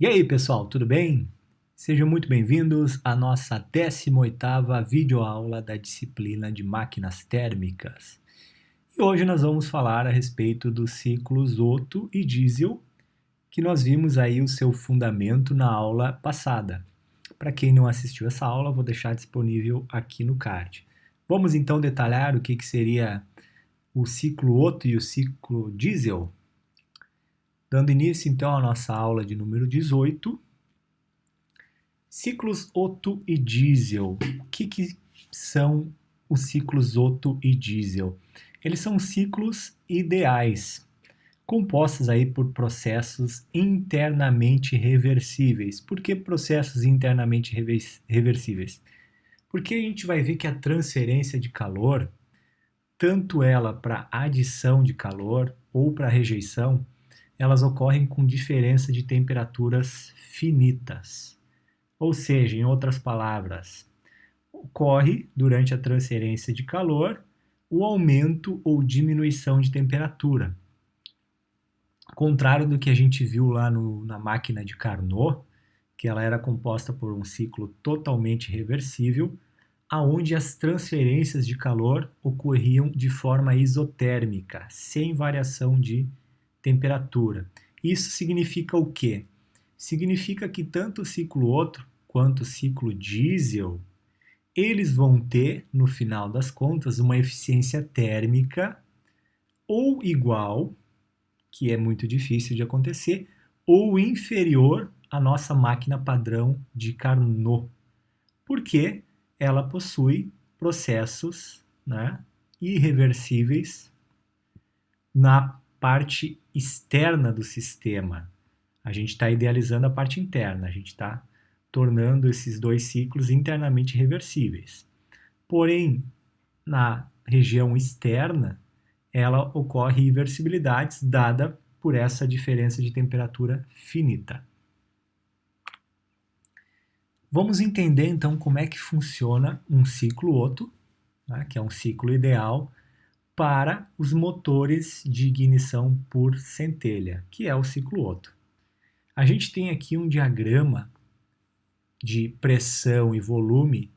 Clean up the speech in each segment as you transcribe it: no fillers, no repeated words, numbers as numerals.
E aí, pessoal, tudo bem? Sejam muito bem-vindos à nossa 18ª videoaula da disciplina de máquinas térmicas. E hoje nós vamos falar a respeito dos ciclos Otto e Diesel, que nós vimos aí o seu fundamento na aula passada. Para quem não assistiu essa aula, vou deixar disponível aqui no card. Vamos então detalhar o que seria o ciclo Otto e o ciclo Diesel? Dando início então à nossa aula de número 18, ciclos Otto e Diesel. O que são os ciclos Otto e Diesel? Eles são ciclos ideais, compostos aí por processos internamente reversíveis. Por que processos internamente reversíveis? Porque a gente vai ver que a transferência de calor, tanto ela para adição de calor ou para rejeição, elas ocorrem com diferença de temperaturas finitas. Ou seja, em outras palavras, ocorre durante a transferência de calor o aumento ou diminuição de temperatura. Contrário do que a gente viu lá na máquina de Carnot, que ela era composta por um ciclo totalmente reversível, aonde as transferências de calor ocorriam de forma isotérmica, sem variação de temperatura. Isso significa o quê? Significa que tanto o ciclo Otto quanto o ciclo Diesel, eles vão ter, no final das contas, uma eficiência térmica ou igual, que é muito difícil de acontecer, ou inferior à nossa máquina padrão de Carnot, porque ela possui processos, irreversíveis na parte externa do sistema. A gente está idealizando a parte interna, a gente está tornando esses dois ciclos internamente reversíveis. Porém, na região externa, ela ocorre irreversibilidades dada por essa diferença de temperatura finita. Vamos entender então como é que funciona um ciclo Otto, que é um ciclo ideal para os motores de ignição por centelha, que é o ciclo Otto. A gente tem aqui um diagrama de pressão e volume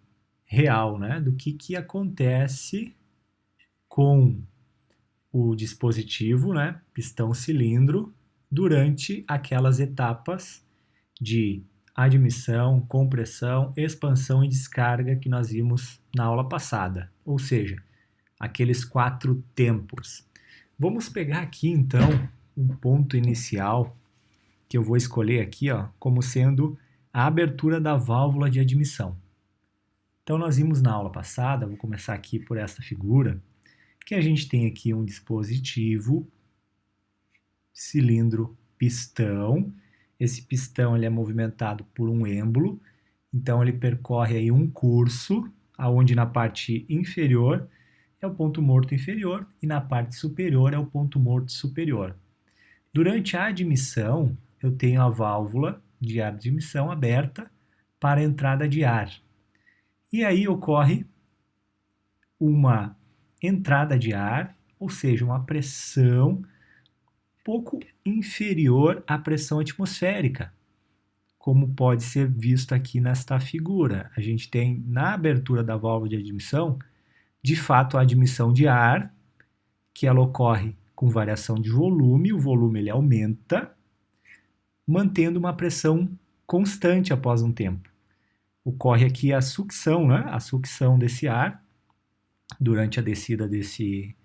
real, do que acontece com o dispositivo, pistão-cilindro, durante aquelas etapas de admissão, compressão, expansão e descarga que nós vimos na aula passada, ou seja, aqueles 4 tempos. Vamos pegar aqui então um ponto inicial que eu vou escolher aqui como sendo a abertura da válvula de admissão. Então nós vimos na aula passada, vou começar aqui por essa figura, que a gente tem aqui um dispositivo, cilindro, pistão. Esse pistão ele é movimentado por um êmbolo, então ele percorre aí um curso, onde na parte inferior é o ponto morto inferior e na parte superior é o ponto morto superior. Durante a admissão, eu tenho a válvula de admissão aberta para a entrada de ar. E aí ocorre uma entrada de ar, ou seja, uma pressão pouco inferior à pressão atmosférica, como pode ser visto aqui nesta figura. A gente tem na abertura da válvula de admissão, de fato, a admissão de ar, que ela ocorre com variação de volume, o volume ele aumenta, mantendo uma pressão constante após um tempo. Ocorre aqui a sucção, a sucção desse ar durante a descida desse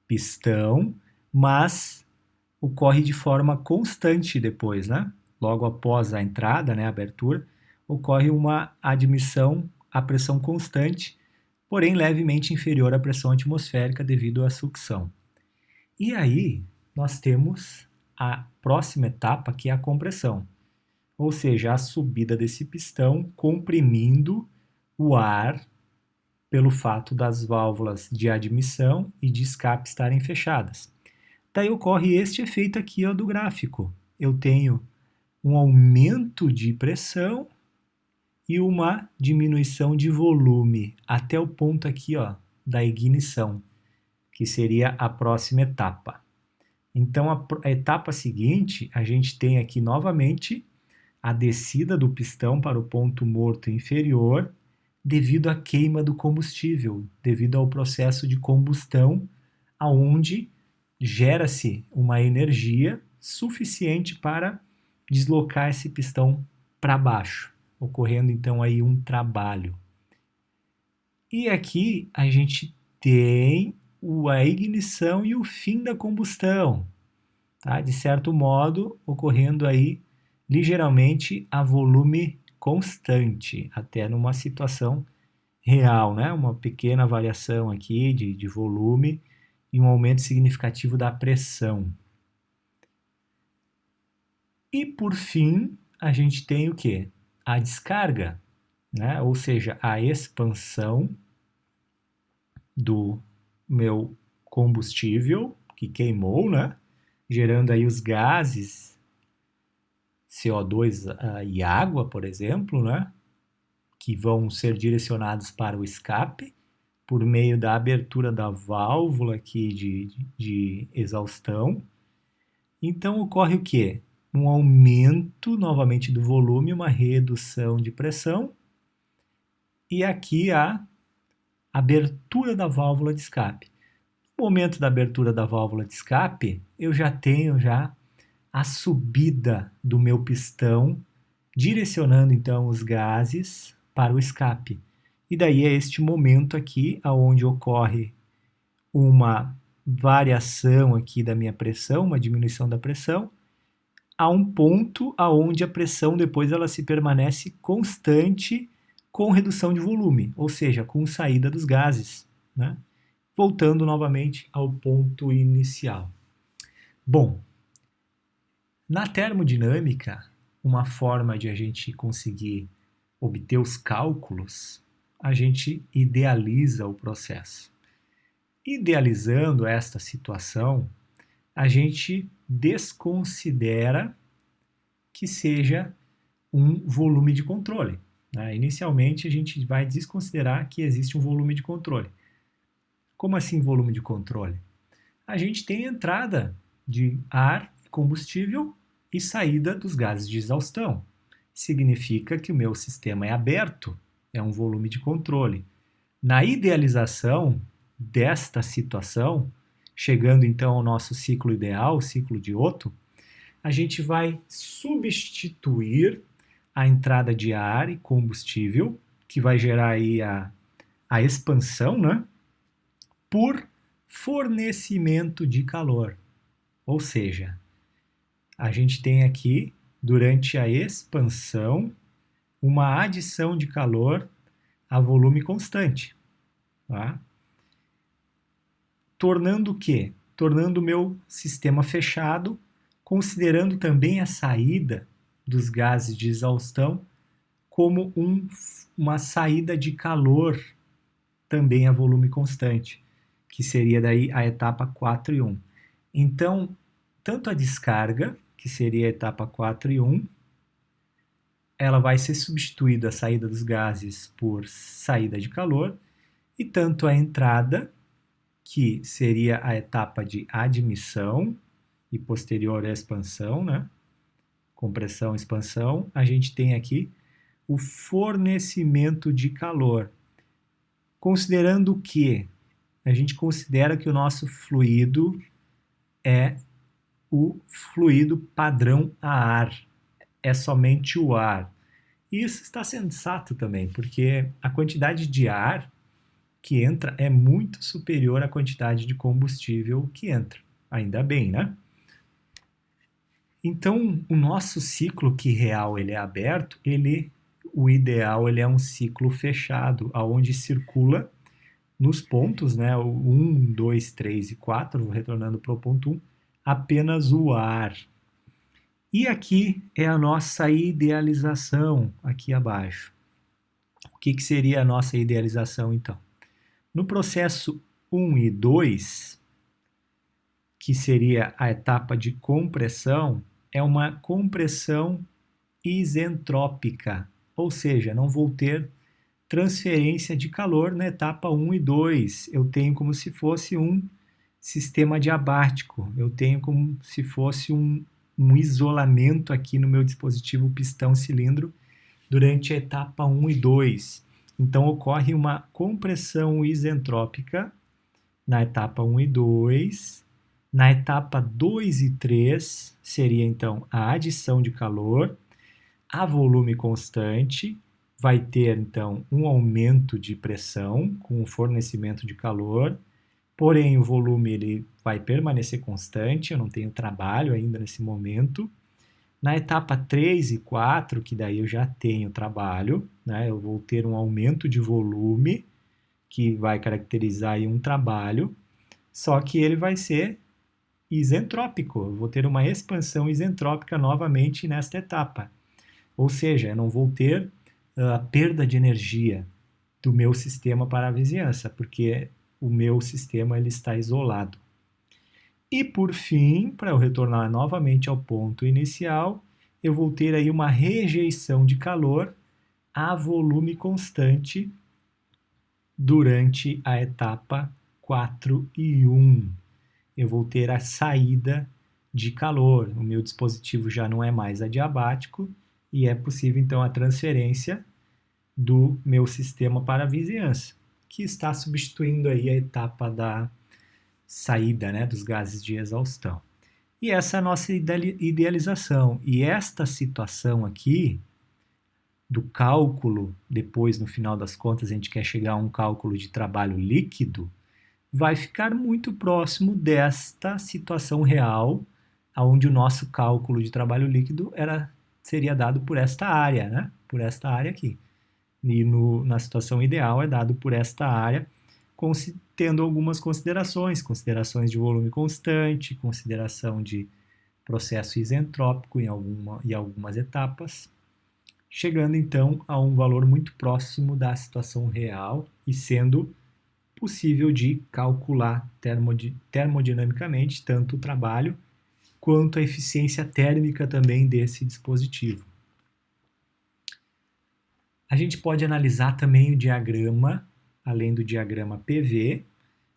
pistão, mas ocorre de forma constante depois, logo após a entrada, a abertura, ocorre uma admissão à pressão constante, porém levemente inferior à pressão atmosférica devido à sucção. E aí nós temos a próxima etapa, que é a compressão, ou seja, a subida desse pistão comprimindo o ar pelo fato das válvulas de admissão e de escape estarem fechadas. Daí ocorre este efeito aqui do gráfico. Eu tenho um aumento de pressão e uma diminuição de volume até o ponto aqui da ignição, que seria a próxima etapa. Então, a etapa seguinte, a gente tem aqui novamente a descida do pistão para o ponto morto inferior devido à queima do combustível, devido ao processo de combustão, aonde gera-se uma energia suficiente para deslocar esse pistão para baixo, ocorrendo então aí um trabalho. E aqui a gente tem a ignição e o fim da combustão, tá? De certo modo, ocorrendo aí ligeiramente a volume constante, até numa situação real, né? Uma pequena variação aqui de volume e um aumento significativo da pressão. E por fim, a gente tem o quê? A descarga, né? Ou seja, a expansão do meu combustível que queimou, né? Gerando aí os gases CO2 e água, por exemplo, né? Que vão ser direcionados para o escape por meio da abertura da válvula aqui de exaustão. Então ocorre o quê? Um aumento novamente do volume, uma redução de pressão e aqui a abertura da válvula de escape. No momento da abertura da válvula de escape, eu já tenho a subida do meu pistão, direcionando então os gases para o escape. E daí é este momento aqui aonde ocorre uma variação aqui da minha pressão, uma diminuição da pressão, a um ponto aonde a pressão depois ela se permanece constante com redução de volume, ou seja, com saída dos gases, né? Voltando novamente ao ponto inicial. Bom, na termodinâmica, uma forma de a gente conseguir obter os cálculos, a gente idealiza o processo. Idealizando esta situação, a gente desconsidera que seja um volume de controle, né? Inicialmente, a gente vai desconsiderar que existe um volume de controle. Como assim volume de controle? A gente tem entrada de ar, combustível e saída dos gases de exaustão. Significa que o meu sistema é aberto, é um volume de controle. Na idealização desta situação, chegando então ao nosso ciclo ideal, o ciclo de Otto, a gente vai substituir a entrada de ar e combustível, que vai gerar aí a expansão, né? Por fornecimento de calor. Ou seja, a gente tem aqui, durante a expansão, uma adição de calor a volume constante. Tá? Tornando o quê? Tornando o meu sistema fechado, considerando também a saída dos gases de exaustão como uma saída de calor também a volume constante, que seria daí a etapa 4 e 1. Então, tanto a descarga, que seria a etapa 4 e 1, ela vai ser substituída a saída dos gases por saída de calor, e tanto a entrada, que seria a etapa de admissão e posterior à expansão, né? Compressão, expansão, a gente tem aqui o fornecimento de calor. Considerando que a gente considera que o nosso fluido é o fluido padrão a ar, é somente o ar. E isso está sensato também, porque a quantidade de ar que entra é muito superior à quantidade de combustível que entra. Ainda bem, né? Então, o nosso ciclo que real ele é aberto, o ideal ele é um ciclo fechado, aonde circula nos pontos, né, o 1, 2, 3 e 4, vou retornando para o ponto 1, apenas o ar. E aqui é a nossa idealização, aqui abaixo. O que seria a nossa idealização, então? No processo 1 e 2, que seria a etapa de compressão, é uma compressão isentrópica, ou seja, não vou ter transferência de calor na etapa 1 e 2. Eu tenho como se fosse um sistema diabático, eu tenho como se fosse um um isolamento aqui no meu dispositivo pistão-cilindro durante a etapa 1 e 2. Então, ocorre uma compressão isentrópica na etapa 1 e 2. Na etapa 2 e 3, seria então a adição de calor a volume constante, vai ter então um aumento de pressão com o fornecimento de calor, porém o volume ele vai permanecer constante, eu não tenho trabalho ainda nesse momento. Na etapa 3 e 4, que daí eu já tenho trabalho, né, eu vou ter um aumento de volume, que vai caracterizar aí um trabalho, só que ele vai ser isentrópico, eu vou ter uma expansão isentrópica novamente nesta etapa. Ou seja, eu não vou ter a perda de energia do meu sistema para a vizinhança, porque o meu sistema ele está isolado. E por fim, para eu retornar novamente ao ponto inicial, eu vou ter aí uma rejeição de calor a volume constante durante a etapa 4 e 1. Eu vou ter a saída de calor. O meu dispositivo já não é mais adiabático e é possível então a transferência do meu sistema para a vizinhança, que está substituindo aí a etapa da saída, né, dos gases de exaustão. E essa é a nossa idealização. E esta situação aqui, do cálculo, depois no final das contas a gente quer chegar a um cálculo de trabalho líquido, vai ficar muito próximo desta situação real, onde o nosso cálculo de trabalho líquido seria dado por esta área, né? Por esta área aqui. E na situação ideal é dado por esta área, tendo algumas considerações de volume constante, consideração de processo isentrópico em algumas etapas, chegando então a um valor muito próximo da situação real e sendo possível de calcular termodinamicamente tanto o trabalho quanto a eficiência térmica também desse dispositivo. A gente pode analisar também o diagrama, além do diagrama PV,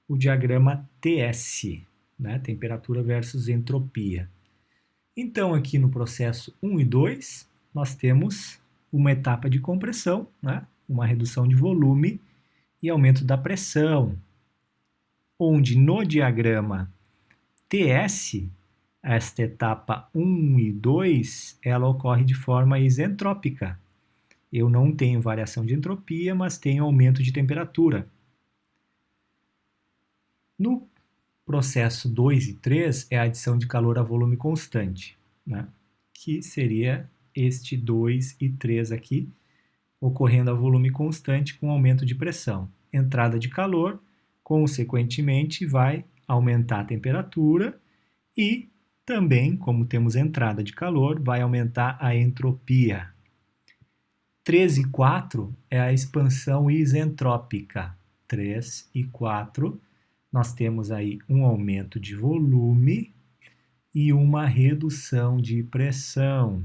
o diagrama TS, né? Temperatura versus entropia. Então, aqui no processo 1 e 2, nós temos uma etapa de compressão, né? Uma redução de volume e aumento da pressão, onde no diagrama TS, esta etapa 1 e 2, ela ocorre de forma isentrópica. Eu não tenho variação de entropia, mas tenho aumento de temperatura. No processo 2 e 3 é a adição de calor a volume constante, né? Que seria este 2 e 3 aqui, ocorrendo a volume constante com aumento de pressão. Entrada de calor, consequentemente, vai aumentar a temperatura e também, como temos entrada de calor, vai aumentar a entropia. 3 e 4 é a expansão isentrópica. 3 e 4, nós temos aí um aumento de volume e uma redução de pressão.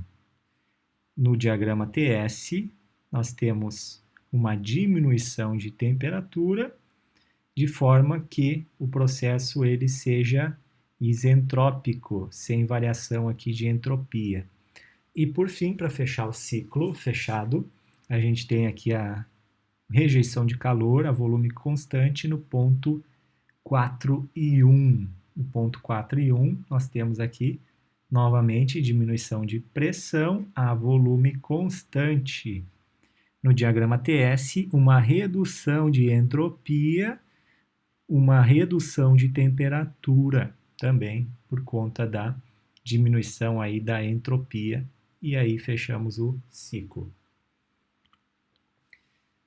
No diagrama TS, nós temos uma diminuição de temperatura, de forma que o processo ele seja isentrópico, sem variação aqui de entropia. E por fim, para fechar o ciclo fechado, a gente tem aqui a rejeição de calor a volume constante no ponto 4 e 1. No ponto 4 e 1, nós temos aqui, novamente, diminuição de pressão a volume constante. No diagrama TS, uma redução de entropia, uma redução de temperatura, também por conta da diminuição aí da entropia. E aí fechamos o ciclo.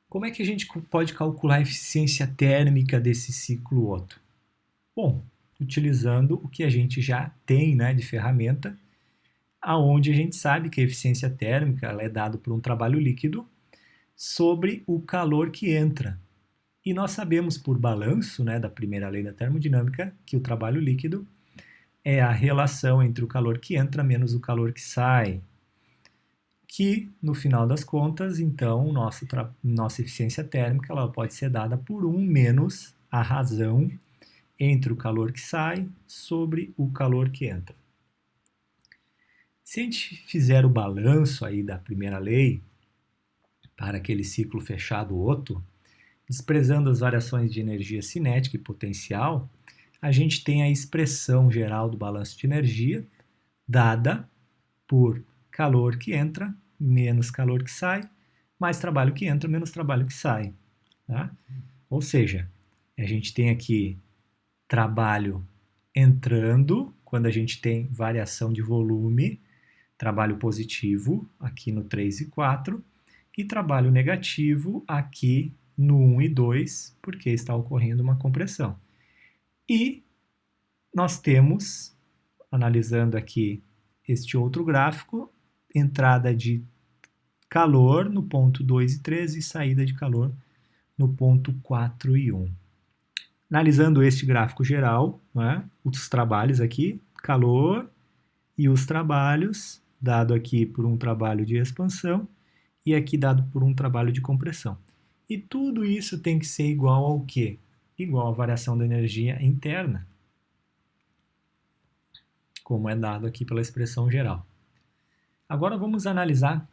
Como é que a gente pode calcular a eficiência térmica desse ciclo Otto? Bom, utilizando o que a gente já tem, né, de ferramenta, aonde a gente sabe que a eficiência térmica ela é dada por um trabalho líquido sobre o calor que entra. E nós sabemos por balanço, né, da primeira lei da termodinâmica, que o trabalho líquido é a relação entre o calor que entra menos o calor que sai. Que, no final das contas, então, nossa eficiência térmica ela pode ser dada por 1 menos a razão entre o calor que sai sobre o calor que entra. Se a gente fizer o balanço aí da primeira lei para aquele ciclo fechado Otto, desprezando as variações de energia cinética e potencial, a gente tem a expressão geral do balanço de energia dada por calor que entra menos calor que sai, mais trabalho que entra menos trabalho que sai. Tá? Ou seja, a gente tem aqui trabalho entrando, quando a gente tem variação de volume, trabalho positivo aqui no 3 e 4, e trabalho negativo aqui no 1 e 2, porque está ocorrendo uma compressão. E nós temos, analisando aqui este outro gráfico, entrada de calor no ponto 2 e 3 e saída de calor no ponto 4 e 1. Analisando este gráfico geral, né, os trabalhos aqui, calor e os trabalhos, dado aqui por um trabalho de expansão e aqui dado por um trabalho de compressão. E tudo isso tem que ser igual ao quê? Igual à variação da energia interna, como é dado aqui pela expressão geral. Agora vamos analisar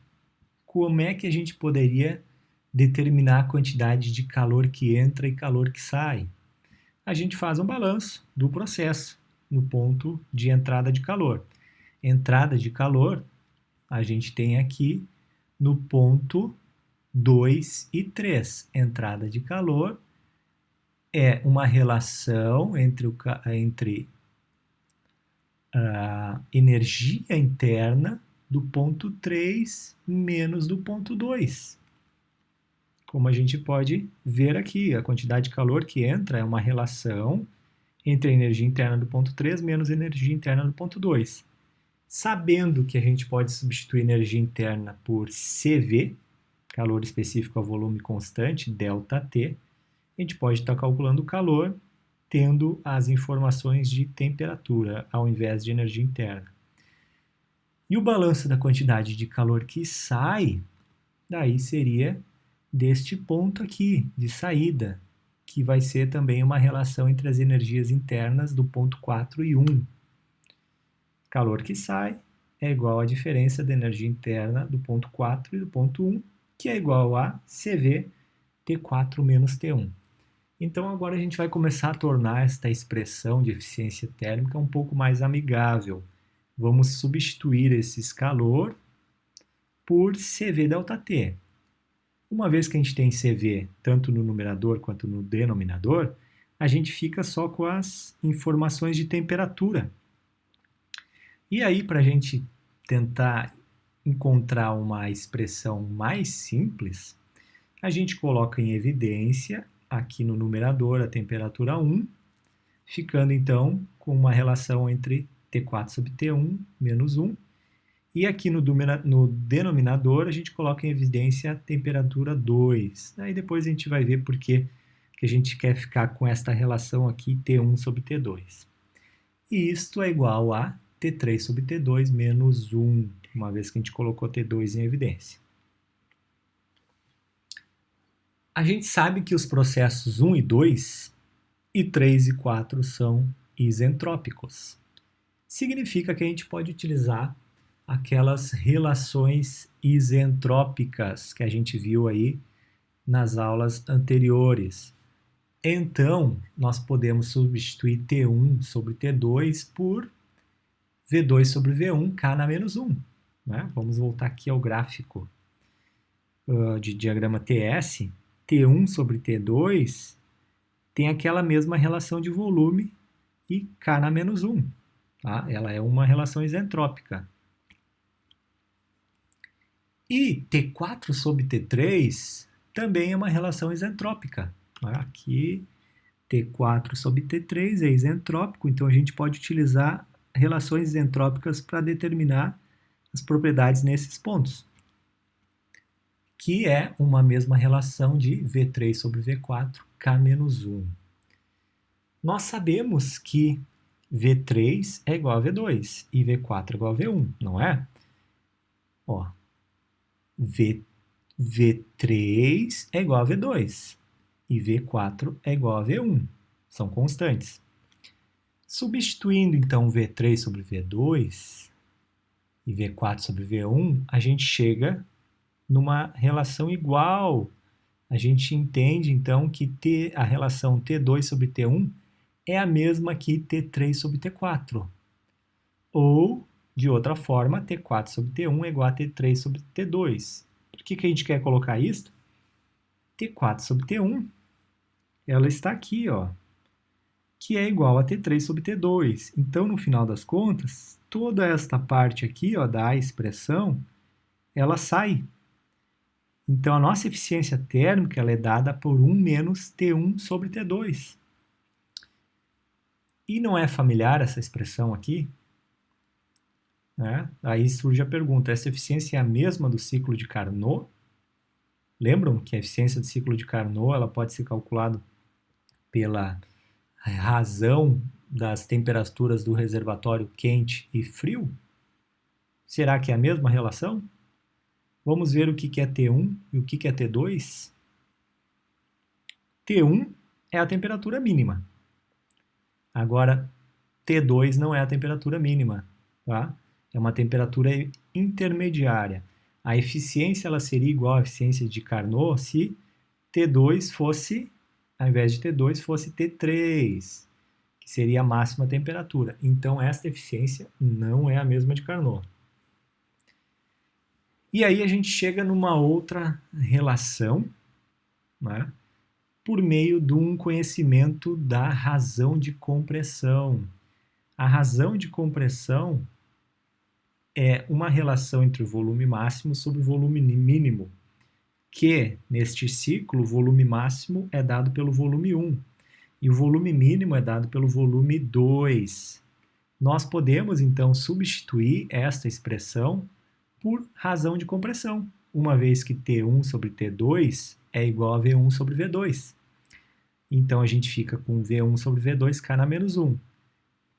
como é que a gente poderia determinar a quantidade de calor que entra e calor que sai. A gente faz um balanço do processo no ponto de entrada de calor. Entrada de calor, a gente tem aqui no ponto 2 e 3. Entrada de calor é uma relação entre a energia interna do ponto 3 menos do ponto 2. Como a gente pode ver aqui, a quantidade de calor que entra é uma relação entre a energia interna do ponto 3 menos a energia interna do ponto 2. Sabendo que a gente pode substituir energia interna por CV, calor específico a volume constante, ΔT, a gente pode estar calculando o calor tendo as informações de temperatura ao invés de energia interna. E o balanço da quantidade de calor que sai, daí seria deste ponto aqui, de saída, que vai ser também uma relação entre as energias internas do ponto 4 e 1. Calor que sai é igual à diferença da energia interna do ponto 4 e do ponto 1, que é igual a CV T4 menos T1. Então agora a gente vai começar a tornar esta expressão de eficiência térmica um pouco mais amigável. Vamos substituir esse calor por CV ΔT. Uma vez que a gente tem CV tanto no numerador quanto no denominador, a gente fica só com as informações de temperatura. E aí, para a gente tentar encontrar uma expressão mais simples, a gente coloca em evidência aqui no numerador a temperatura 1, ficando então com uma relação entre T4 sobre T1 menos 1, e aqui no denominador a gente coloca em evidência a temperatura 2. Aí depois a gente vai ver por que a gente quer ficar com esta relação aqui T1 sobre T2. E isto é igual a T3 sobre T2 menos 1, uma vez que a gente colocou T2 em evidência. A gente sabe que os processos 1 e 2 e 3 e 4 são isentrópicos. Significa que a gente pode utilizar aquelas relações isentrópicas que a gente viu aí nas aulas anteriores. Então, nós podemos substituir T1 sobre T2 por V2 sobre V1, K na menos 1. Né? Vamos voltar aqui ao gráfico de diagrama TS. T1 sobre T2 tem aquela mesma relação de volume e K na menos 1. Tá? Ela é uma relação isentrópica. E T4 sobre T3 também é uma relação isentrópica. Aqui, T4 sobre T3 é isentrópico, então a gente pode utilizar relações isentrópicas para determinar as propriedades nesses pontos, que é uma mesma relação de V3 sobre V4, K menos 1. Nós sabemos que V3 é igual a V2 e V4 é igual a V1, não é? Ó, V3 é igual a V2 e V4 é igual a V1, são constantes. Substituindo então V3 sobre V2 e V4 sobre V1, a gente chega numa relação igual. A gente entende, então, que a relação T2 sobre T1 é a mesma que T3 sobre T4. Ou, de outra forma, T4 sobre T1 é igual a T3 sobre T2. Por que a gente quer colocar isso? T4 sobre T1, ela está aqui, ó, que é igual a T3 sobre T2. Então, no final das contas, toda esta parte aqui, ó, da expressão, ela sai. Então, a nossa eficiência térmica ela é dada por 1 menos T1 sobre T2. E não é familiar essa expressão aqui? Né? Aí surge a pergunta, essa eficiência é a mesma do ciclo de Carnot? Lembram que a eficiência do ciclo de Carnot ela pode ser calculada pela razão das temperaturas do reservatório quente e frio? Será que é a mesma relação? Vamos ver o que é T1 e o que é T2? T1 é a temperatura mínima. Agora, T2 não é a temperatura mínima, tá? É uma temperatura intermediária. A eficiência ela seria igual à eficiência de Carnot se T2 fosse, ao invés de T2, fosse T3, que seria a máxima temperatura. Então, esta eficiência não é a mesma de Carnot. E aí a gente chega numa outra relação, né, por meio de um conhecimento da razão de compressão. A razão de compressão é uma relação entre o volume máximo sobre o volume mínimo, que, neste ciclo, o volume máximo é dado pelo volume 1 e o volume mínimo é dado pelo volume 2. Nós podemos, então, substituir esta expressão por razão de compressão, uma vez que T1 sobre T2 é igual a V1 sobre V2. Então, a gente fica com V1 sobre V2 K na menos 1,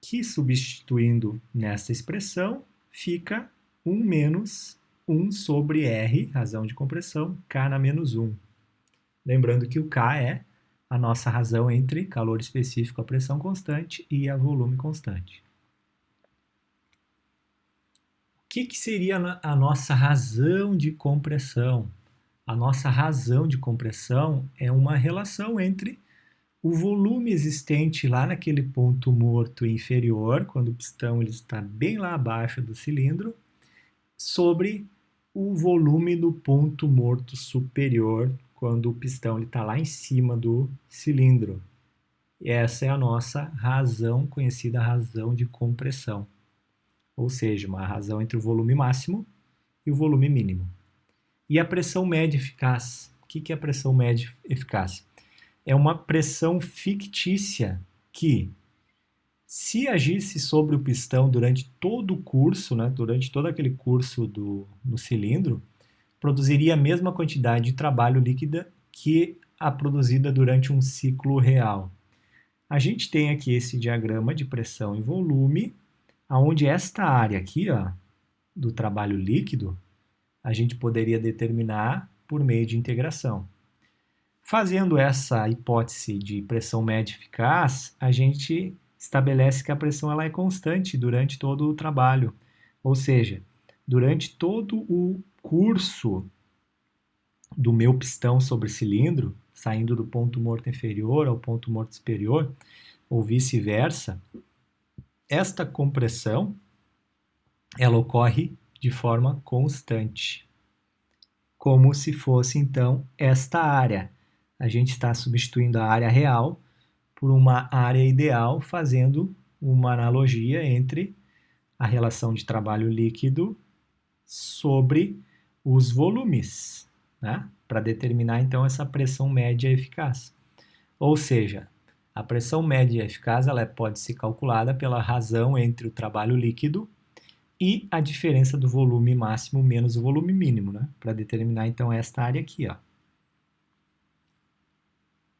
que substituindo nessa expressão, fica 1 menos 1 sobre R, razão de compressão, K na menos 1. Lembrando que o K é a nossa razão entre calor específico, a pressão constante, e a volume constante. O que seria a nossa razão de compressão? A nossa razão de compressão é uma relação entre o volume existente lá naquele ponto morto inferior, quando o pistão ele está bem lá abaixo do cilindro, sobre o volume do ponto morto superior, quando o pistão está lá em cima do cilindro. E essa é a nossa razão, conhecida razão de compressão. Ou seja, uma razão entre o volume máximo e o volume mínimo. E a pressão média eficaz? O que é a pressão média eficaz? É uma pressão fictícia que, se agisse sobre o pistão durante todo o curso, né, durante todo aquele curso no cilindro, produziria a mesma quantidade de trabalho líquida que a produzida durante um ciclo real. A gente tem aqui esse diagrama de pressão e volume, onde esta área aqui, ó, do trabalho líquido, a gente poderia determinar por meio de integração. Fazendo essa hipótese de pressão média eficaz, a gente estabelece que a pressão ela é constante durante todo o trabalho. Ou seja, durante todo o curso do meu pistão sobre cilindro, saindo do ponto morto inferior ao ponto morto superior, ou vice-versa, esta compressão ela ocorre de forma constante, como se fosse então esta área. A gente está substituindo a área real por uma área ideal, fazendo uma analogia entre a relação de trabalho líquido sobre os volumes, né? Para determinar então essa pressão média eficaz. Ou seja, a pressão média eficaz ela pode ser calculada pela razão entre o trabalho líquido e a diferença do volume máximo menos o volume mínimo, né? Para determinar então esta área aqui, ó.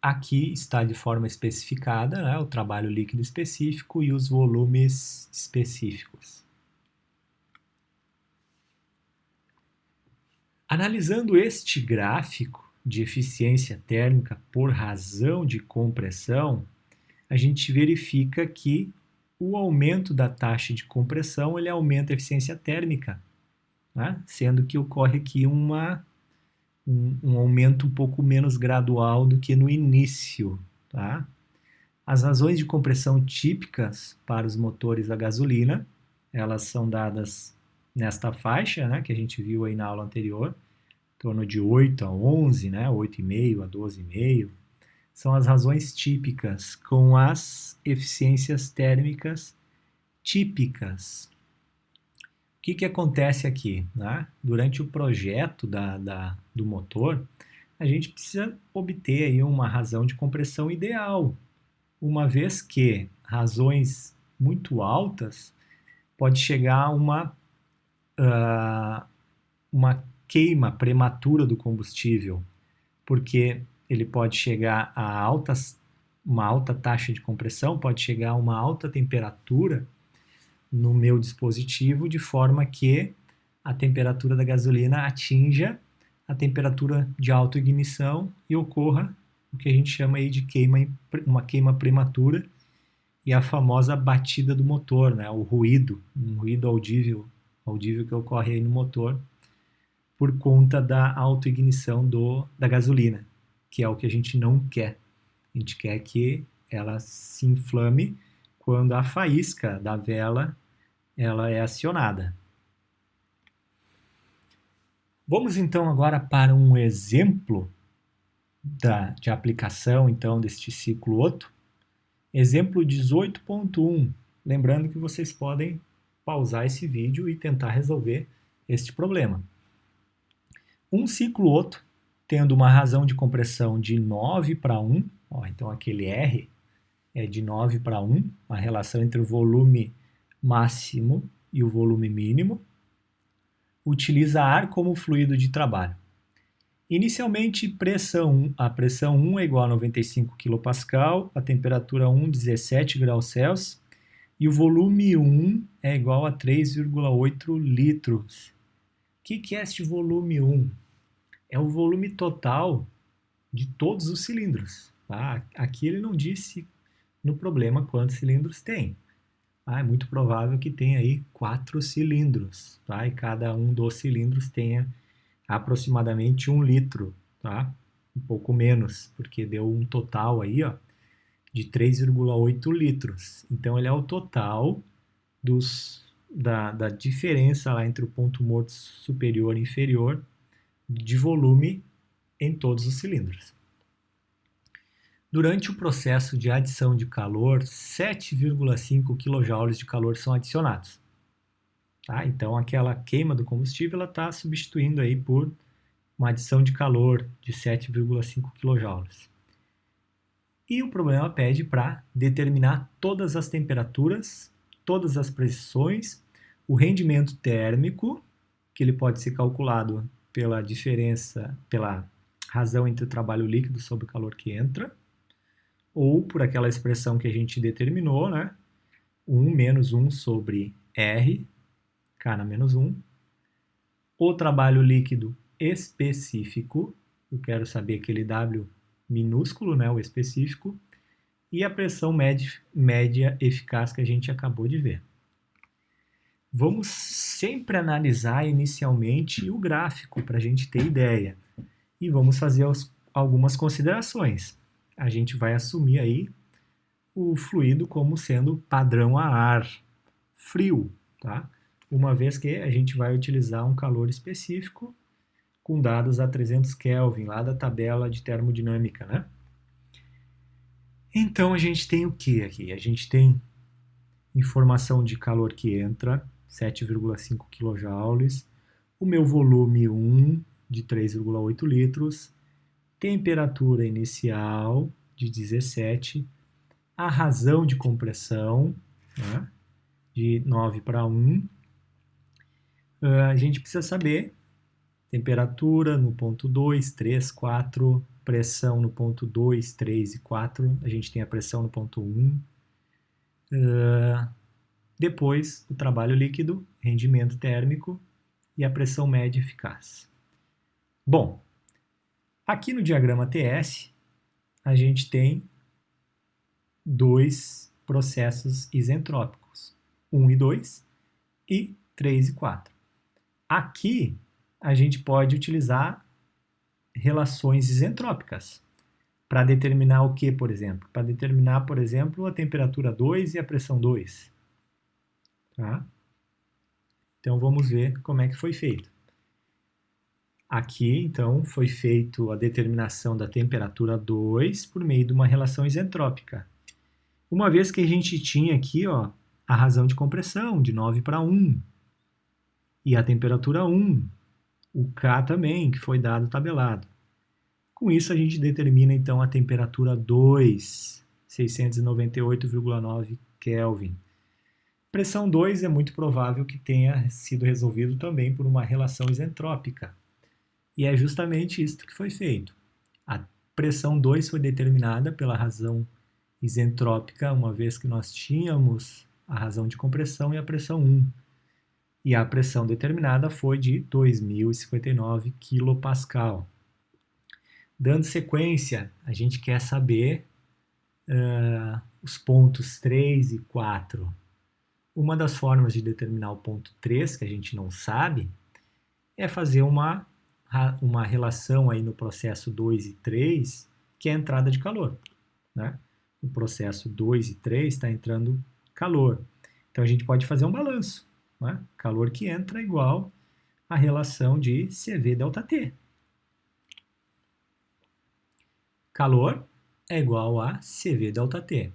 Aqui está de forma especificada, né, o trabalho líquido específico e os volumes específicos. Analisando este gráfico de eficiência térmica por razão de compressão, a gente verifica que o aumento da taxa de compressão ele aumenta a eficiência térmica, né? Sendo que ocorre aqui um aumento um pouco menos gradual do que no início. Tá? As razões de compressão típicas para os motores a gasolina, elas são dadas nesta faixa, né, que a gente viu aí na aula anterior, em torno de 8 a 11, né, 8,5 a 12,5. São as razões típicas com as eficiências térmicas típicas. O que acontece aqui? Né? Durante o projeto do motor, a gente precisa obter aí uma razão de compressão ideal, uma vez que razões muito altas pode chegar a uma queima prematura do combustível, porque ele pode chegar a uma alta taxa de compressão, pode chegar a uma alta temperatura no meu dispositivo, de forma que a temperatura da gasolina atinja a temperatura de autoignição e ocorra o que a gente chama aí de uma queima prematura e a famosa batida do motor, né? O ruído, um ruído audível que ocorre aí no motor por conta da autoignição da gasolina, que é o que a gente não quer. A gente quer que ela se inflame quando a faísca da vela ela é acionada. Vamos então agora para um exemplo de aplicação então deste ciclo Otto. Exemplo 18.1. Lembrando que vocês podem pausar esse vídeo e tentar resolver este problema. Um ciclo Otto tendo uma razão de compressão de 9 para 1, então aquele R é de 9 para 1, a relação entre o volume máximo e o volume mínimo, utiliza ar como fluido de trabalho. Inicialmente, a pressão 1 é igual a 95 kPa, a temperatura 1, 17 graus Celsius, e o volume 1 é igual a 3,8 litros. O que é este volume 1? É o volume total de todos os cilindros. Tá? Aqui ele não disse no problema quantos cilindros tem. É muito provável que tenha aí 4 cilindros, tá? E cada um dos cilindros tenha aproximadamente 1 litro, tá? Um pouco menos, porque deu um total aí, ó, de 3,8 litros. Então, ele é o total da diferença lá entre o ponto morto superior e inferior de volume em todos os cilindros. Durante o processo de adição de calor, 7,5 kJ de calor são adicionados. Tá? Então, aquela queima do combustível está substituindo aí por uma adição de calor de 7,5 kJ. E o problema pede para determinar todas as temperaturas, todas as pressões, o rendimento térmico, que ele pode ser calculado pela razão entre o trabalho líquido sobre o calor que entra, ou por aquela expressão que a gente determinou, né? 1 menos 1 sobre R, K na menos 1. O trabalho líquido específico, eu quero saber aquele W minúsculo, né? O específico. E a pressão média eficaz que a gente acabou de ver. Vamos sempre analisar inicialmente o gráfico para a gente ter ideia. E vamos fazer algumas considerações. A gente vai assumir aí o fluido como sendo padrão a ar frio, tá? Uma vez que a gente vai utilizar um calor específico com dados a 300 Kelvin, lá da tabela de termodinâmica, né? Então, a gente tem o que aqui? A gente tem informação de calor que entra, 7,5 kJ, o meu volume 1 de 3,8 litros, temperatura inicial de 17, a razão de compressão, né, de 9 para 1. A gente precisa saber temperatura no ponto 2, 3, 4, pressão no ponto 2, 3 e 4. A gente tem a pressão no ponto 1. Depois, o trabalho líquido, rendimento térmico e a pressão média eficaz. Bom, aqui no diagrama TS, a gente tem dois processos isentrópicos, 1 e 2 e 3 e 4. Aqui, a gente pode utilizar relações isentrópicas para determinar o que, por exemplo? Para determinar, por exemplo, a temperatura 2 e a pressão 2. Tá? Então, vamos ver como é que foi feito. Aqui, então, foi feita a determinação da temperatura 2 por meio de uma relação isentrópica. Uma vez que a gente tinha aqui ó, a razão de compressão, de 9 para 1, e a temperatura 1, o K também, que foi dado tabelado. Com isso, a gente determina, então, a temperatura 2, 698,9 Kelvin. Pressão 2 é muito provável que tenha sido resolvido também por uma relação isentrópica. E é justamente isso que foi feito. A pressão 2 foi determinada pela razão isentrópica, uma vez que nós tínhamos a razão de compressão e a pressão 1. E a pressão determinada foi de 2.059 kPa. Dando sequência, a gente quer saber os pontos 3 e 4. Uma das formas de determinar o ponto 3, que a gente não sabe, é fazer uma relação aí no processo 2 e 3, que é a entrada de calor. Né? No processo 2 e 3 está entrando calor. Então a gente pode fazer um balanço. Né? Calor que entra igual a relação de CV ΔT. Calor é igual a CV ΔT.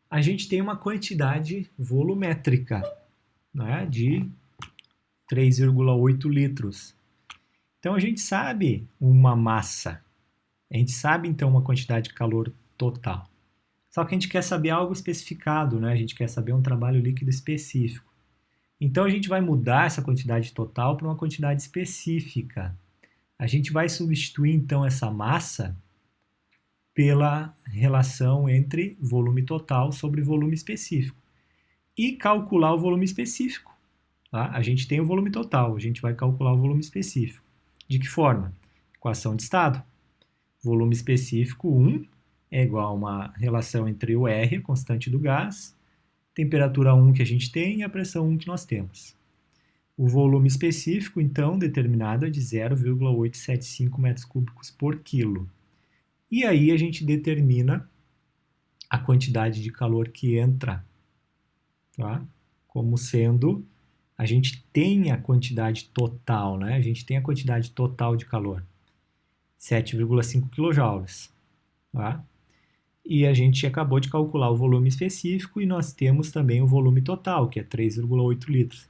A gente tem uma quantidade volumétrica, né, de 3,8 litros. Então, a gente sabe uma massa. A gente sabe, então, uma quantidade de calor total. Só que a gente quer saber algo especificado, né? A gente quer saber um trabalho líquido específico. Então, a gente vai mudar essa quantidade total para uma quantidade específica. A gente vai substituir, então, essa massa pela relação entre volume total sobre volume específico. E calcular o volume específico. Tá? A gente tem o volume total, a gente vai calcular o volume específico. De que forma? Equação de estado. Volume específico 1 é igual a uma relação entre o R, a constante do gás, temperatura 1 que a gente tem e a pressão 1 que nós temos. O volume específico, então, determinado é de 0,875 metros cúbicos por quilo. E aí a gente determina a quantidade de calor que entra, tá? Como sendo, a gente tem a quantidade total, né? A gente tem a quantidade total de calor, 7,5 kJ, tá? E a gente acabou de calcular o volume específico e nós temos também o volume total, que é 3,8 litros.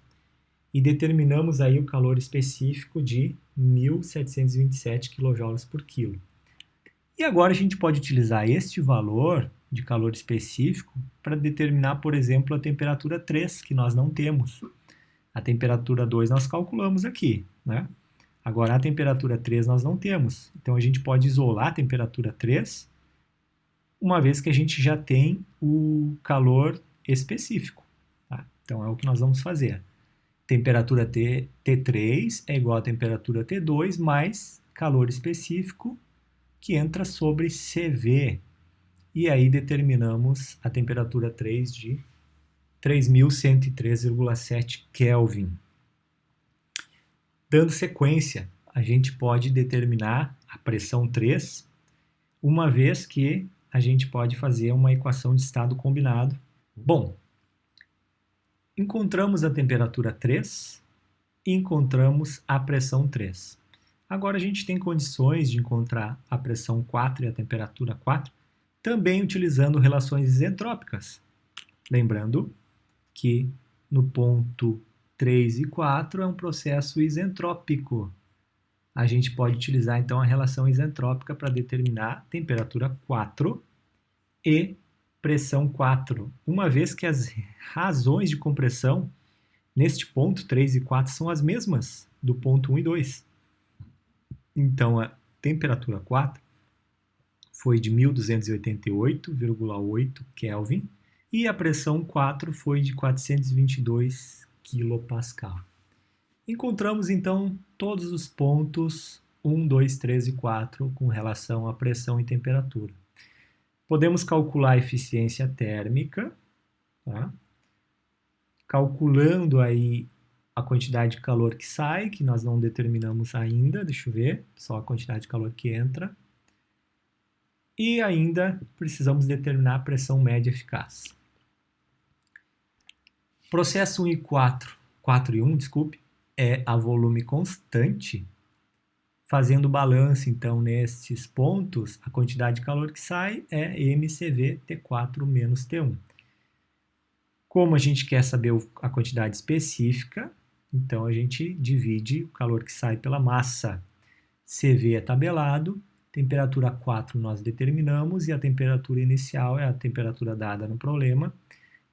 E determinamos aí o calor específico de 1.727 kJ por quilo. E agora a gente pode utilizar este valor de calor específico para determinar, por exemplo, a temperatura 3, que nós não temos. A temperatura 2 nós calculamos aqui, né? Agora a temperatura 3 nós não temos. Então a gente pode isolar a temperatura 3, uma vez que a gente já tem o calor específico. Tá? Então é o que nós vamos fazer. Temperatura T3 é igual a temperatura T2 mais calor específico que entra sobre CV. E aí determinamos a temperatura 3 de 3.103,7 Kelvin. Dando sequência, a gente pode determinar a pressão 3, uma vez que a gente pode fazer uma equação de estado combinado. Bom, encontramos a temperatura 3 e encontramos a pressão 3. Agora a gente tem condições de encontrar a pressão 4 e a temperatura 4, também utilizando relações isentrópicas. Lembrando que no ponto 3 e 4 é um processo isentrópico. A gente pode utilizar então a relação isentrópica para determinar temperatura 4 e pressão 4, uma vez que as razões de compressão neste ponto 3 e 4 são as mesmas do ponto 1 e 2. Então, a temperatura 4 foi de 1.288,8 Kelvin e a pressão 4 foi de 422 kPa. Encontramos, então, todos os pontos 1, 2, 3 e 4 com relação à pressão e temperatura. Podemos calcular a eficiência térmica, tá? Calculando aí a quantidade de calor que sai, que nós não determinamos ainda, deixa eu ver, só a quantidade de calor que entra. E ainda precisamos determinar a pressão média eficaz. Processo 1 e 4 e 1, desculpe, é a volume constante. Fazendo balanço, então, nestes pontos, a quantidade de calor que sai é MCV T4 menos T1. Como a gente quer saber a quantidade específica, então a gente divide o calor que sai pela massa. CV é tabelado, temperatura 4 nós determinamos e a temperatura inicial é a temperatura dada no problema.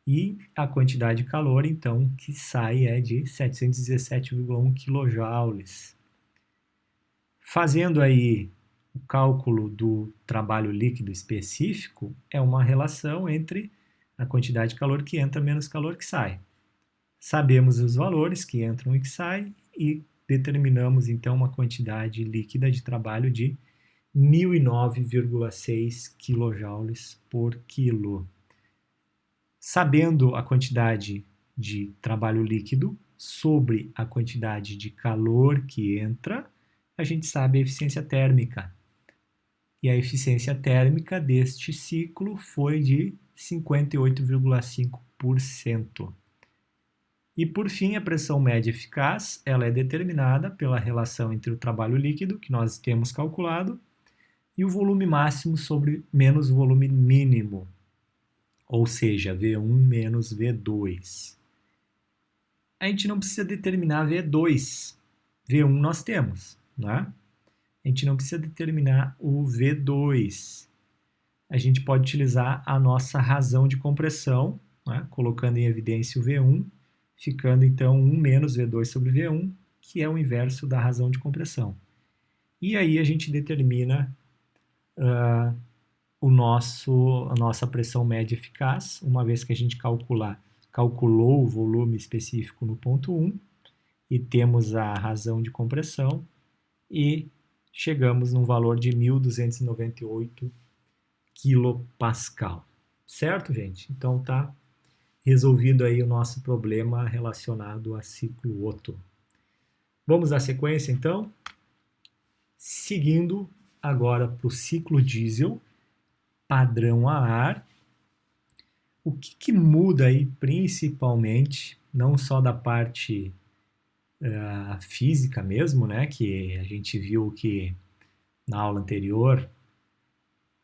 E a quantidade de calor, então, que sai é de 717,1 kJ. Fazendo aí o cálculo do trabalho líquido específico, é uma relação entre a quantidade de calor que entra menos calor que sai. Sabemos os valores que entram e que saem e determinamos, então, uma quantidade líquida de trabalho de 1009,6 kJ por quilo. Sabendo a quantidade de trabalho líquido sobre a quantidade de calor que entra, a gente sabe a eficiência térmica. E a eficiência térmica deste ciclo foi de 58,5%. E por fim, a pressão média eficaz, ela é determinada pela relação entre o trabalho líquido, que nós temos calculado, e o volume máximo sobre menos o volume mínimo, ou seja, V1 menos V2. A gente não precisa determinar V2. V1 nós temos, né? A gente não precisa determinar o V2. A gente pode utilizar a nossa razão de compressão, né? Colocando em evidência o V1, ficando então 1 menos V2 sobre V1, que é o inverso da razão de compressão. E aí a gente determina a nossa pressão média eficaz, uma vez que a gente calculou o volume específico no ponto 1 e temos a razão de compressão e chegamos num valor de 1.298 kPa. Certo, gente? Então tá resolvido aí o nosso problema relacionado a ciclo Otto. Vamos dar sequência, então? Seguindo agora para o ciclo diesel, padrão a ar. O que muda aí principalmente, não só da parte física mesmo, né, que a gente viu que na aula anterior,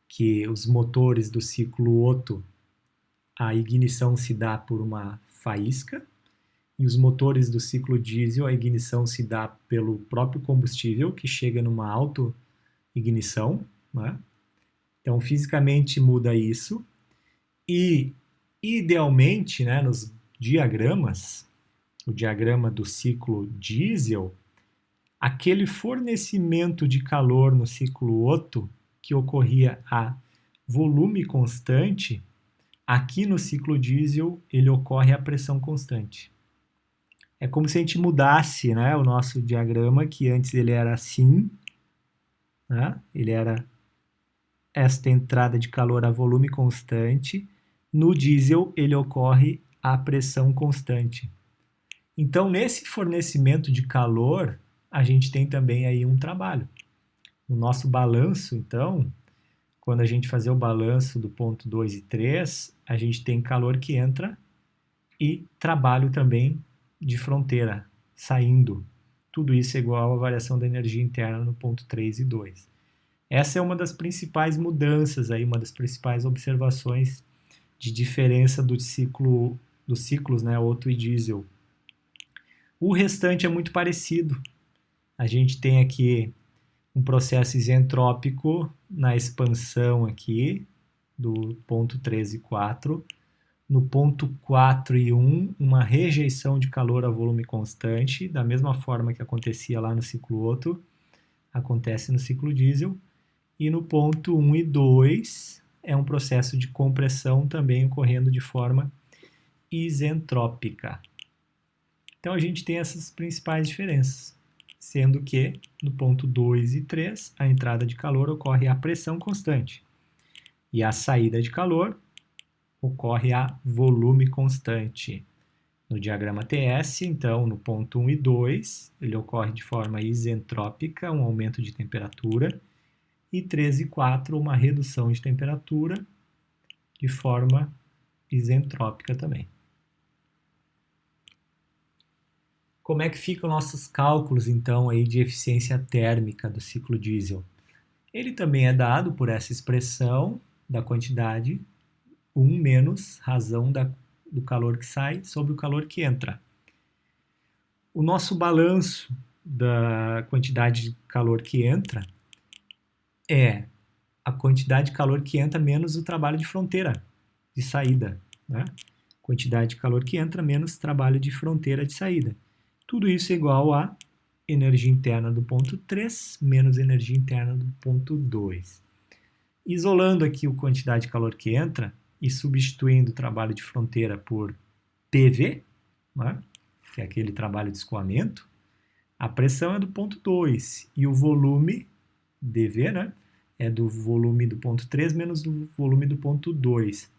que os motores do ciclo Otto, a ignição se dá por uma faísca, e os motores do ciclo diesel, a ignição se dá pelo próprio combustível, que chega numa auto-ignição, né? Então, fisicamente muda isso, e idealmente, né, nos diagramas, o diagrama do ciclo diesel, aquele fornecimento de calor no ciclo Otto, que ocorria a volume constante, aqui no ciclo diesel ele ocorre a pressão constante. É como se a gente mudasse, né, o nosso diagrama, que antes ele era assim, né, ele era esta entrada de calor a volume constante, no diesel ele ocorre a pressão constante. Então, nesse fornecimento de calor, a gente tem também aí um trabalho. No nosso balanço, então, quando a gente fazer o balanço do ponto 2 e 3, a gente tem calor que entra e trabalho também de fronteira, saindo. Tudo isso é igual à variação da energia interna no ponto 3 e 2. Essa é uma das principais mudanças, aí, uma das principais observações de diferença dos ciclos, né, Otto e diesel. O restante é muito parecido. A gente tem aqui um processo isentrópico na expansão aqui, do ponto 3 e 4. No ponto 4 e 1, uma rejeição de calor a volume constante, da mesma forma que acontecia lá no ciclo Otto, acontece no ciclo diesel. E no ponto 1 e 2 é um processo de compressão também ocorrendo de forma isentrópica. Então a gente tem essas principais diferenças, sendo que no ponto 2 e 3 a entrada de calor ocorre a pressão constante. E a saída de calor ocorre a volume constante. No diagrama TS, então, no ponto 1 e 2, ele ocorre de forma isentrópica, um aumento de temperatura, e 3 e 4, uma redução de temperatura de forma isentrópica também. Como é que ficam nossos cálculos, então, aí de eficiência térmica do ciclo diesel? Ele também é dado por essa expressão da quantidade 1 menos razão do calor que sai sobre o calor que entra. O nosso balanço da quantidade de calor que entra é a quantidade de calor que entra menos o trabalho de fronteira, de saída, né? Quantidade de calor que entra menos trabalho de fronteira de saída. Tudo isso é igual a energia interna do ponto 3 menos energia interna do ponto 2. Isolando aqui a quantidade de calor que entra e substituindo o trabalho de fronteira por PV, né, que é aquele trabalho de escoamento, a pressão é do ponto 2 e o volume, dV, né, é do volume do ponto 3 menos do volume do ponto 2,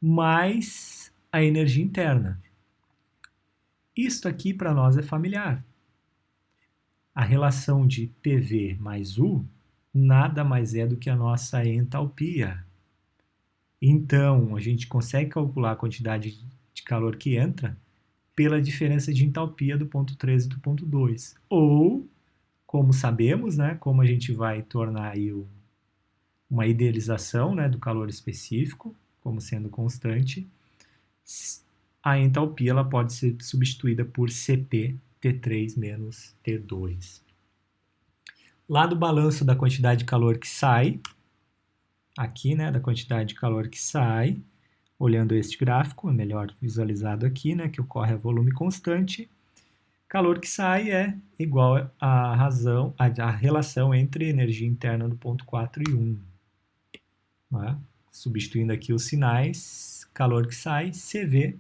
mais a energia interna. Isto aqui para nós é familiar. A relação de PV mais U nada mais é do que a nossa entalpia. Então, a gente consegue calcular a quantidade de calor que entra pela diferença de entalpia do ponto 3 e do ponto 2. Ou, como sabemos, né, como a gente vai tornar aí uma idealização, né, do calor específico, como sendo constante, a entalpia ela pode ser substituída por Cp T3 menos T2. Lá do balanço da quantidade de calor que sai, aqui, né, da quantidade de calor que sai, olhando este gráfico, é melhor visualizado aqui, né, que ocorre a volume constante, calor que sai é igual à relação entre energia interna do ponto 4 e 1. Né? Substituindo aqui os sinais, calor que sai, CV,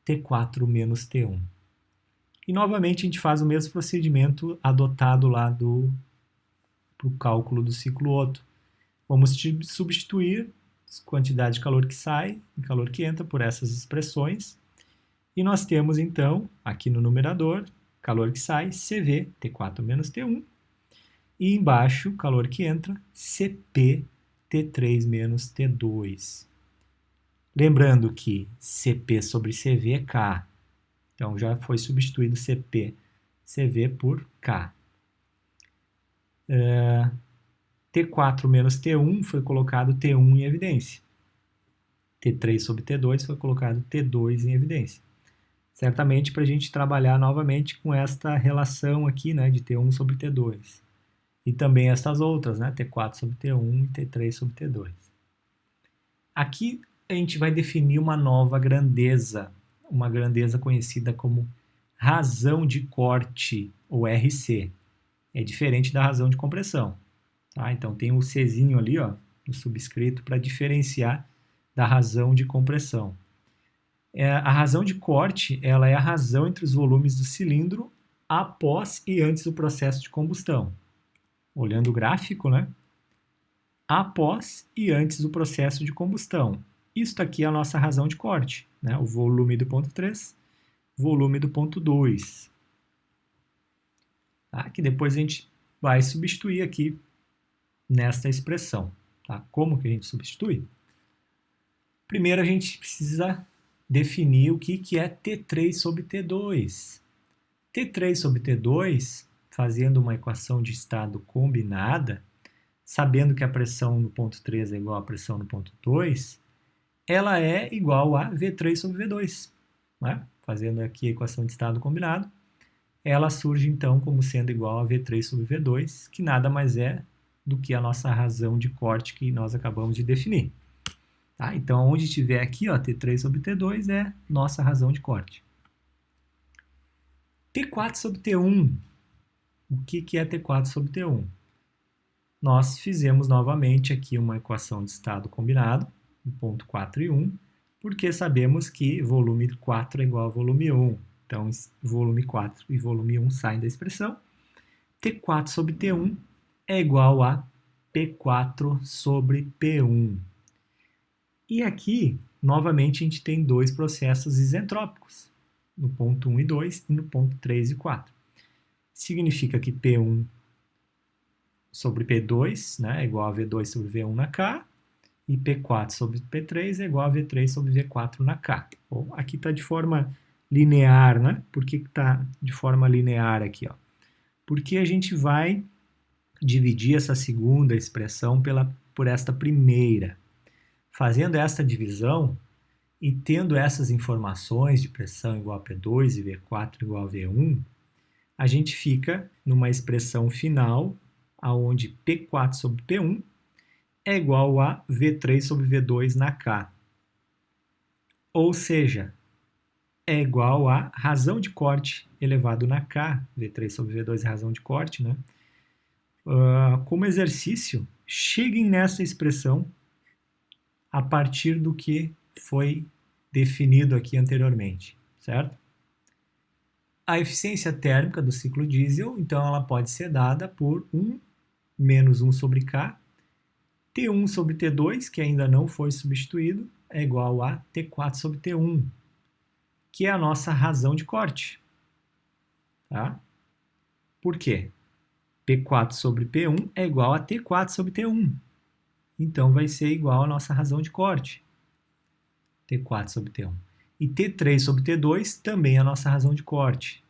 T4 menos T1. E novamente a gente faz o mesmo procedimento adotado lá para o cálculo do ciclo Otto. Vamos substituir a quantidade de calor que sai e calor que entra por essas expressões. E nós temos então, aqui no numerador, calor que sai, CV, T4 menos T1. E embaixo, calor que entra, CP, T3 menos T2. Lembrando que CP sobre CV é K. Então, já foi substituído CP, CV por K. T4 menos T1 foi colocado T1 em evidência. T3 sobre T2 foi colocado T2 em evidência. Certamente para a gente trabalhar novamente com esta relação aqui, né, de T1 sobre T2. E também estas outras, né, T4 sobre T1 e T3 sobre T2. Aqui a gente vai definir uma nova grandeza, uma grandeza conhecida como razão de corte, ou RC. É diferente da razão de compressão. Tá? Então tem o Czinho ali, ó, no subscrito, para diferenciar da razão de compressão. A razão de corte, ela é a razão entre os volumes do cilindro após e antes do processo de combustão. Olhando o gráfico, né? Após e antes do processo de combustão. Isto aqui é a nossa razão de corte, né? O volume do ponto 3, volume do ponto 2. Tá? Que depois a gente vai substituir aqui nesta expressão. Tá? Como que a gente substitui? Primeiro a gente precisa definir o que é T3 sobre T2. T3 sobre T2, fazendo uma equação de estado combinada, sabendo que a pressão no ponto 3 é igual à pressão no ponto 2, ela é igual a V3 sobre V2. Né? Fazendo aqui a equação de estado combinado, ela surge então como sendo igual a V3 sobre V2, que nada mais é do que a nossa razão de corte que nós acabamos de definir. Tá? Então, onde tiver aqui, ó, T3 sobre T2 é nossa razão de corte. T4 sobre T1. O que é T4 sobre T1? Nós fizemos novamente aqui uma equação de estado combinado, no ponto 4 e 1, porque sabemos que volume 4 é igual a volume 1. Então, volume 4 e volume 1 saem da expressão. T4 sobre T1 é igual a P4 sobre P1. E aqui, novamente, a gente tem dois processos isentrópicos, no ponto 1 e 2 e no ponto 3 e 4. Significa que P1 sobre P2, né, é igual a V2 sobre V1 na K, e P4 sobre P3 é igual a V3 sobre V4 na K. Bom, aqui está de forma linear, né? Por que está de forma linear aqui? Ó? Porque a gente vai dividir essa segunda expressão por esta primeira. Fazendo esta divisão e tendo essas informações de pressão igual a P2 e V4 igual a V1, a gente fica numa expressão final onde P4 sobre P1 é igual a V3 sobre V2 na K. Ou seja, é igual a razão de corte elevado na K, V3 sobre V2 é razão de corte, né? Como exercício, cheguem nessa expressão a partir do que foi definido aqui anteriormente, certo? A eficiência térmica do ciclo diesel, então, ela pode ser dada por 1 menos 1 sobre K, T1 sobre T2, que ainda não foi substituído, é igual a T4 sobre T1, que é a nossa razão de corte. Tá? Por quê? P4 sobre P1 é igual a T4 sobre T1. Então, vai ser igual à nossa razão de corte. T4 sobre T1. E T3 sobre T2 também é a nossa razão de corte.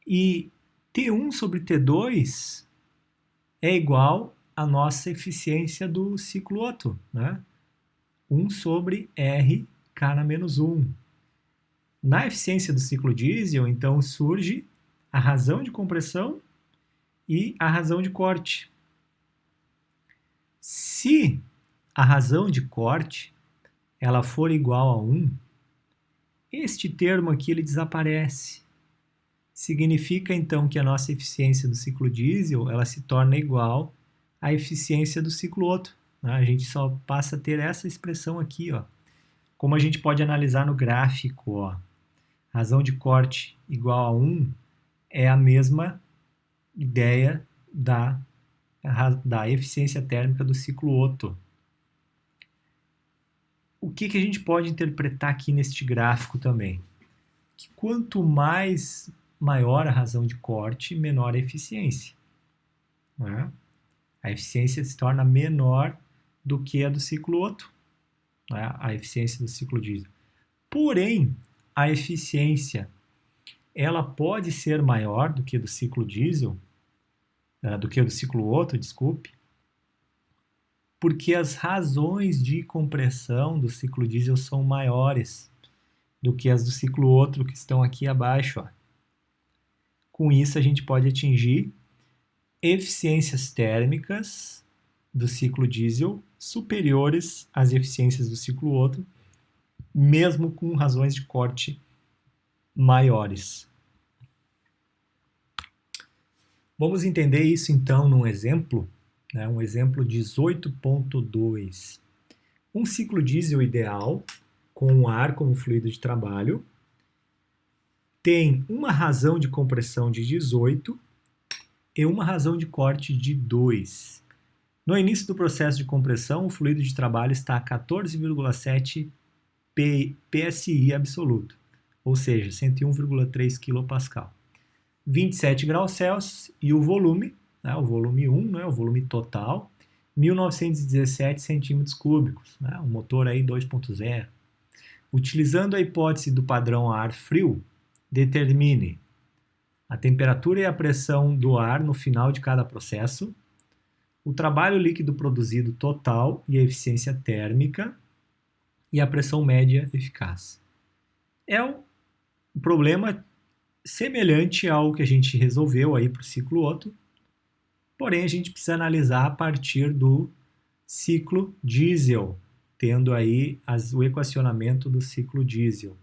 E T1 sobre T2 é igual à nossa eficiência do ciclo Otto, né? 1 sobre R K na menos 1. Na eficiência do ciclo diesel, então, surge a razão de compressão e a razão de corte. Se a razão de corte ela for igual a 1, este termo aqui ele desaparece. Significa, então, que a nossa eficiência do ciclo diesel ela se torna igual à eficiência do ciclo Otto. Né? A gente só passa a ter essa expressão aqui. Ó. Como a gente pode analisar no gráfico, ó, razão de corte igual a 1 é a mesma ideia da eficiência térmica do ciclo Otto. O que a gente pode interpretar aqui neste gráfico também? Que quanto maior a razão de corte, menor a eficiência. Né? A eficiência se torna menor do que a do ciclo Otto, né? A eficiência do ciclo diesel. Porém, a eficiência ela pode ser maior do que a do ciclo diesel, do que a do ciclo Otto, desculpe, porque as razões de compressão do ciclo diesel são maiores do que as do ciclo Otto, que estão aqui abaixo. Ó. Com isso, a gente pode atingir eficiências térmicas do ciclo diesel superiores às eficiências do ciclo Otto, mesmo com razões de corte maiores. Vamos entender isso, então, num exemplo. Um exemplo 18.2. Um ciclo diesel ideal, com o ar como fluido de trabalho, tem uma razão de compressão de 18 e uma razão de corte de 2. No início do processo de compressão, o fluido de trabalho está a 14,7 PSI absoluto, ou seja, 101,3 kPa. 27 graus Celsius e o volume, né, o volume 1, né, o volume total, 1917 centímetros cúbicos, né, o motor aí 2.0. Utilizando a hipótese do padrão ar frio, determine a temperatura e a pressão do ar no final de cada processo, o trabalho líquido produzido total e a eficiência térmica e a pressão média eficaz. É um problema semelhante ao que a gente resolveu aí para o ciclo Otto, porém a gente precisa analisar a partir do ciclo diesel, tendo aí o equacionamento do ciclo diesel.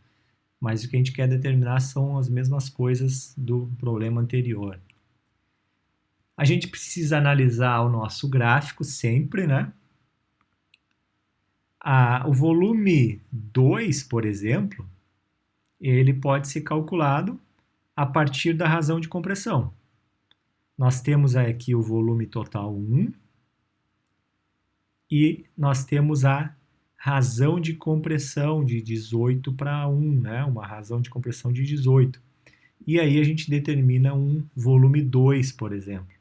Mas o que a gente quer determinar são as mesmas coisas do problema anterior. A gente precisa analisar o nosso gráfico sempre, né? O volume 2, por exemplo, ele pode ser calculado a partir da razão de compressão. Nós temos aqui o volume total 1, e nós temos a razão de compressão de 18 para 1, né? Uma razão de compressão de 18. E aí a gente determina um volume 2, por exemplo.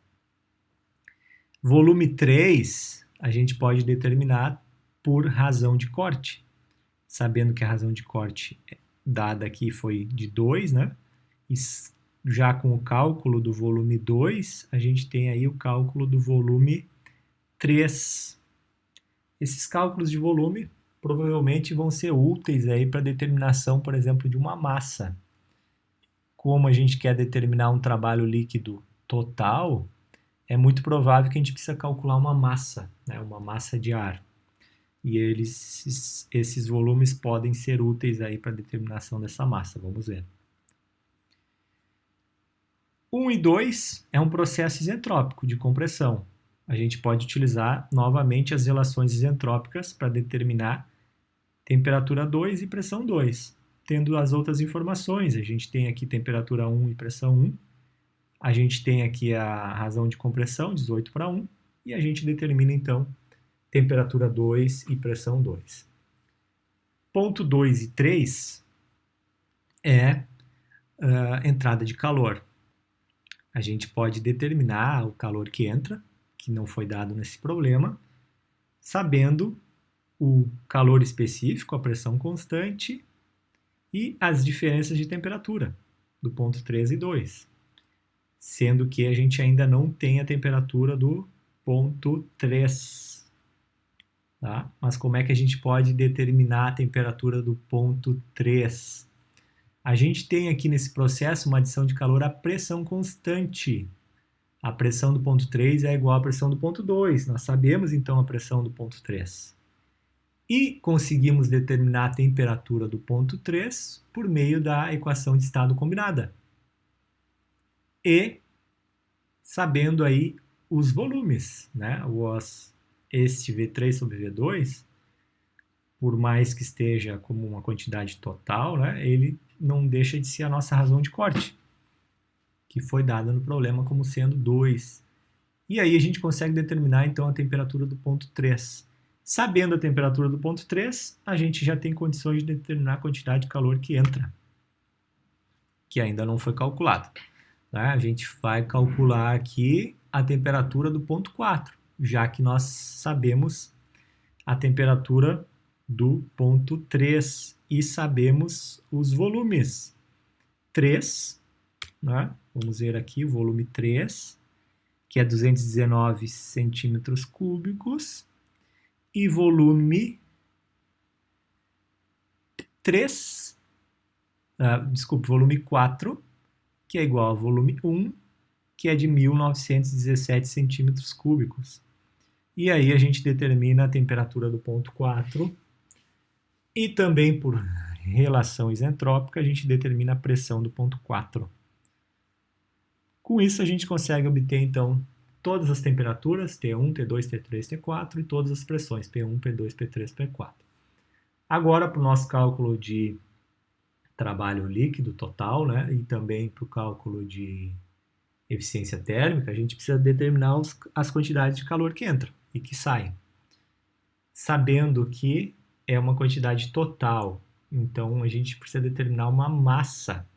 Volume 3, a gente pode determinar por razão de corte, sabendo que a razão de corte dada aqui foi de 2, né? E já com o cálculo do volume 2, a gente tem aí o cálculo do volume 3. Esses cálculos de volume provavelmente vão ser úteis aí para determinação, por exemplo, de uma massa. Como a gente quer determinar um trabalho líquido total, é muito provável que a gente precisa calcular uma massa, né? Uma massa de ar. E esses volumes podem ser úteis aí para a determinação dessa massa. Vamos ver. 1 e 2 é um processo isentrópico de compressão. A gente pode utilizar novamente as relações isentrópicas para determinar temperatura 2 e pressão 2. Tendo as outras informações, a gente tem aqui temperatura 1 e pressão 1, a gente tem aqui a razão de compressão, 18 para 1, e a gente determina então temperatura 2 e pressão 2. Ponto 2 e 3 é entrada de calor. A gente pode determinar o calor que entra, que não foi dado nesse problema, sabendo o calor específico, a pressão constante e as diferenças de temperatura do ponto 3 e 2, sendo que a gente ainda não tem a temperatura do ponto 3. Tá? Mas como é que a gente pode determinar a temperatura do ponto 3? A gente tem aqui nesse processo uma adição de calor à pressão constante. A pressão do ponto 3 é igual à pressão do ponto 2. Nós sabemos então a pressão do ponto 3. E conseguimos determinar a temperatura do ponto 3 por meio da equação de estado combinada. E sabendo aí os volumes, né? Este V3 sobre V2, por mais que esteja como uma quantidade total, né? Ele não deixa de ser a nossa razão de corte, que foi dada no problema como sendo 2. E aí a gente consegue determinar então a temperatura do ponto 3. Sabendo a temperatura do ponto 3, a gente já tem condições de determinar a quantidade de calor que entra, que ainda não foi calculado. Né? A gente vai calcular aqui a temperatura do ponto 4, já que nós sabemos a temperatura do ponto 3 e sabemos os volumes. 3, né? Vamos ver aqui o volume 3, que é 219 centímetros cúbicos, e volume 3, volume 4, que é igual ao volume 1, que é de 1917 centímetros cúbicos. E aí a gente determina a temperatura do ponto 4 e também por relação isentrópica a gente determina a pressão do ponto 4. Com isso a gente consegue obter então todas as temperaturas, T1, T2, T3, T4 e todas as pressões, P1, P2, P3, P4. Agora para o nosso cálculo de trabalho líquido total, né, e também para o cálculo de eficiência térmica, a gente precisa determinar as quantidades de calor que entram e que saem. Sabendo que é uma quantidade total, então a gente precisa determinar uma massa.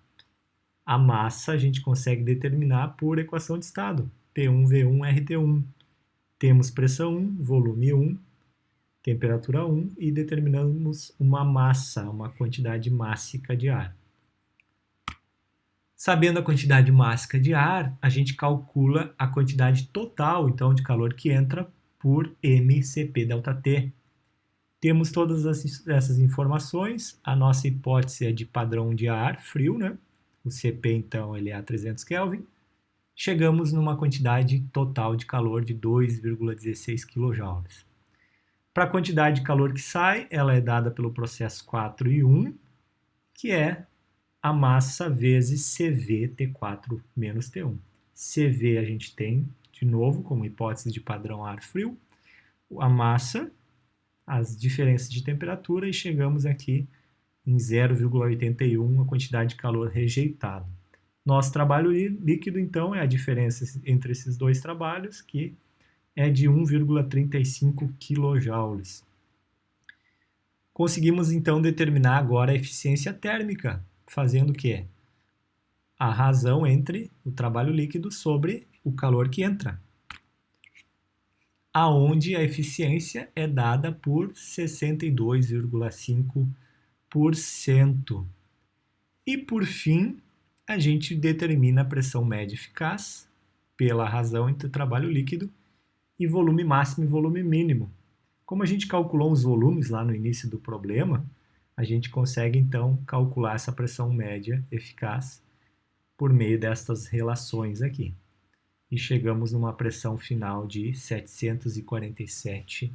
A massa a gente consegue determinar por equação de estado, P1, V1, RT1. Temos pressão 1, volume 1, temperatura 1 e determinamos uma massa, uma quantidade mássica de ar. Sabendo a quantidade mássica de ar, a gente calcula a quantidade total, então, de calor que entra por mCp ΔT. Temos todas essas informações. A nossa hipótese é de padrão de ar frio, né? O Cp, então, ele é a 300 Kelvin. Chegamos numa quantidade total de calor de 2,16 kJ. Para a quantidade de calor que sai, ela é dada pelo processo 4 e 1, que é a massa vezes CV T4 menos T1. CV a gente tem, de novo, como hipótese de padrão ar frio, a massa, as diferenças de temperatura e chegamos aqui em 0,81 a quantidade de calor rejeitado. Nosso trabalho líquido, então, é a diferença entre esses dois trabalhos, que é de 1,35 kJ. Conseguimos então determinar agora a eficiência térmica, fazendo o quê? A razão entre o trabalho líquido sobre o calor que entra, aonde a eficiência é dada por 62,5%. E por fim, a gente determina a pressão média eficaz pela razão entre o trabalho líquido e volume máximo e volume mínimo. Como a gente calculou os volumes lá no início do problema, a gente consegue então calcular essa pressão média eficaz por meio destas relações aqui. E chegamos numa pressão final de 747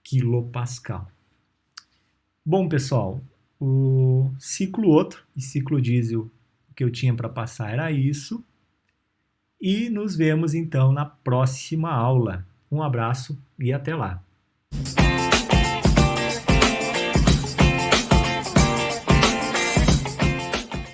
kPa. Bom, pessoal, o ciclo Otto e ciclo diesel que eu tinha para passar era isso. E nos vemos então na próxima aula. Um abraço e até lá!